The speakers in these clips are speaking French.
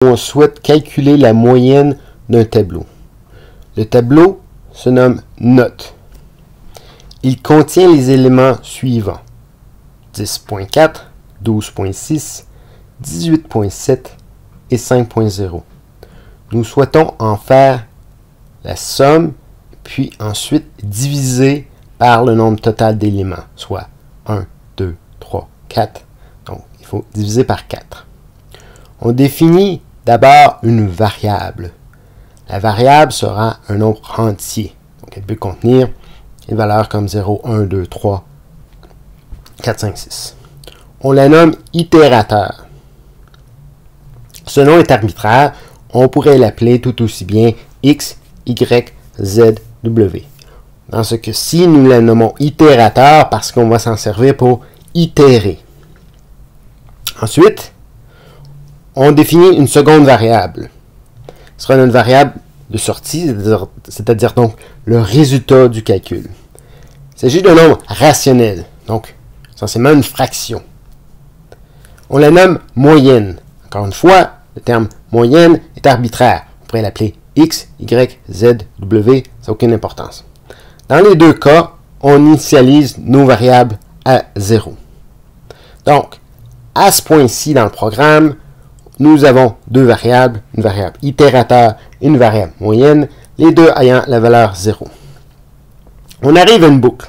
on souhaite calculer la moyenne d'un tableau. Le tableau se nomme note. Il contient les éléments suivants: 10.4, 12.6, 18.7 et 5.0. Nous souhaitons en faire la somme, puis ensuite diviser par le nombre total d'éléments, soit 1, 2, 3, 4. Donc, il faut diviser par 4. On définit d'abord une variable. La variable sera un nombre entier. Donc, elle peut contenir une valeur comme 0, 1, 2, 3, 4, 5, 6. On la nomme itérateur. Ce nom est arbitraire. On pourrait l'appeler tout aussi bien X, Y, Z, W. Dans ce cas-ci, nous la nommons itérateur parce qu'on va s'en servir pour itérer. Ensuite, on définit une seconde variable. Ce sera notre variable de sortie, c'est-à-dire donc le résultat du calcul. Il s'agit d'un nombre rationnel, donc essentiellement une fraction. On la nomme moyenne. Encore une fois, le terme moyenne est arbitraire. On pourrait l'appeler X, Y, Z, W, ça n'a aucune importance. Dans les deux cas, on initialise nos variables à 0. Donc, à ce point-ci dans le programme, nous avons deux variables, une variable itérateur et une variable moyenne, les deux ayant la valeur 0. On arrive à une boucle.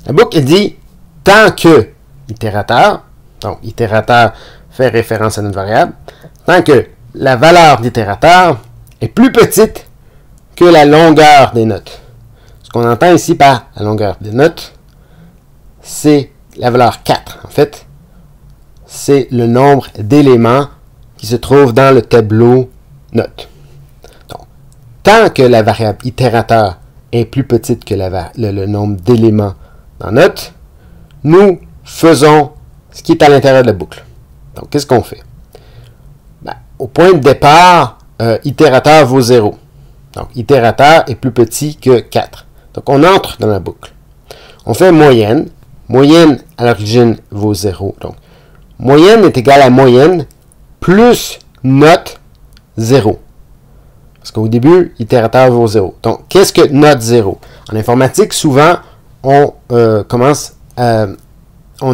La boucle elle dit, tant que itérateur, donc itérateur fait référence à notre variable, tant que la valeur d'itérateur est plus petite que la longueur des notes. Ce qu'on entend ici par la longueur des notes, c'est la valeur 4. En fait, c'est le nombre d'éléments qui se trouvent dans le tableau notes. Donc, tant que la variable itérateur est plus petite que le nombre d'éléments dans notes, nous faisons ce qui est à l'intérieur de la boucle. Donc, qu'est-ce qu'on fait? Ben, au point de départ, itérateur vaut 0. Donc, itérateur est plus petit que 4. Donc, on entre dans la boucle. On fait moyenne. Moyenne, à l'origine, vaut 0. Donc, moyenne est égale à moyenne plus note 0. Parce qu'au début, itérateur vaut 0. Donc, qu'est-ce que note 0? En informatique, souvent, on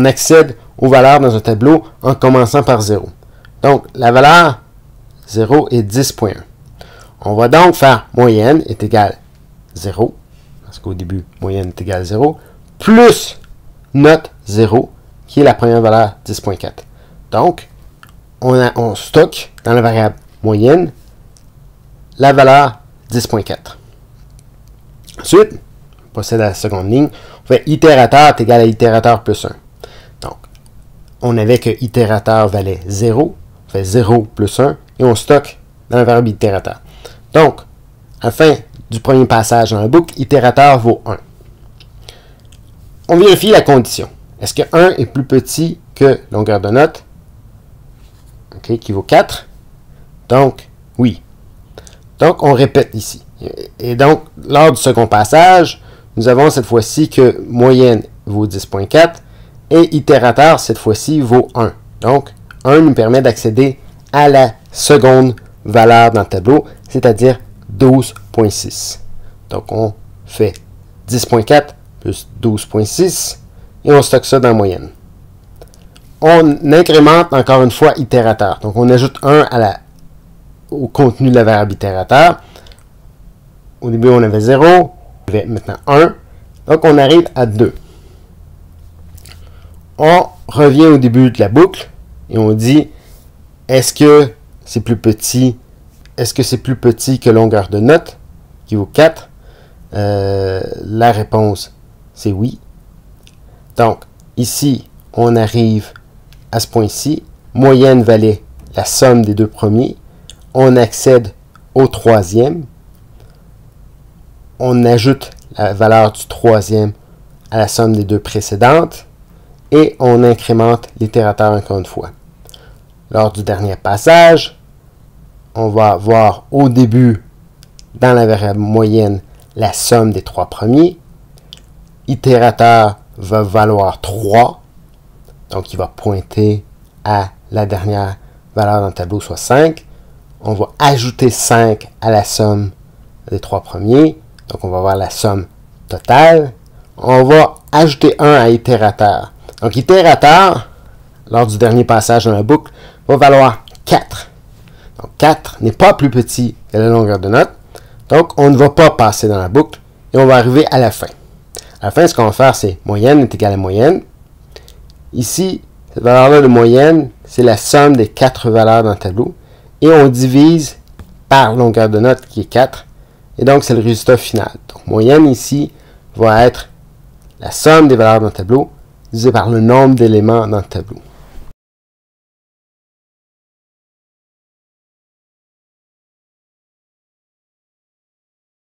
accède aux valeurs dans un tableau en commençant par 0. Donc, la valeur 0 est 10.1. On va donc faire moyenne est égale 0, parce qu'au début, moyenne est égale 0, plus note 0, qui est la première valeur 10.4. Donc, on stocke dans la variable moyenne la valeur 10.4. Ensuite, on procède à la seconde ligne. On fait itérateur est égal à itérateur plus 1. Donc, on avait que itérateur valait 0. On fait 0 plus 1 et on stocke dans la variable itérateur. Donc, à la fin du premier passage dans la boucle, itérateur vaut 1. On vérifie la condition. Est-ce que 1 est plus petit que longueur de note? OK, qui vaut 4. Donc, oui. Donc, on répète ici. Et donc, lors du second passage, nous avons cette fois-ci que moyenne vaut 10.4 et itérateur, cette fois-ci, vaut 1. Donc, 1 nous permet d'accéder à la seconde valeur dans le tableau, c'est-à-dire 12.6. Donc, on fait 10.4 plus 12.6 et on stocke ça dans la moyenne. On incrémente encore une fois itérateur. Donc, on ajoute 1 au contenu de la variable itérateur. Au début, on avait 0. On avait maintenant 1. Donc, on arrive à 2. On revient au début de la boucle et on dit, est-ce que c'est plus petit? Est-ce que c'est plus petit que longueur de note, qui vaut 4? La réponse, c'est oui. Donc, ici, on arrive à ce point-ci. Moyenne valait la somme des deux premiers. On accède au troisième. On ajoute la valeur du troisième à la somme des deux précédentes. Et on incrémente l'itérateur encore une fois. Lors du dernier passage, on va voir au début, dans la variable moyenne, la somme des trois premiers. Itérateur va valoir 3. Donc, il va pointer à la dernière valeurs dans le tableau soit 5. On va ajouter 5 à la somme des 3 premiers. Donc, on va avoir la somme totale. On va ajouter 1 à itérateur. Donc, itérateur, lors du dernier passage dans la boucle, va valoir 4. Donc, 4 n'est pas plus petit que la longueur de note. Donc, on ne va pas passer dans la boucle et on va arriver à la fin. À la fin, ce qu'on va faire, c'est moyenne est égal à moyenne. Ici, cette valeur-là de moyenne, c'est la somme des 4 valeurs dans le tableau. Et on divise par longueur de note qui est 4. Et donc, c'est le résultat final. Donc, moyenne ici va être la somme des valeurs dans le tableau divisé par le nombre d'éléments dans le tableau.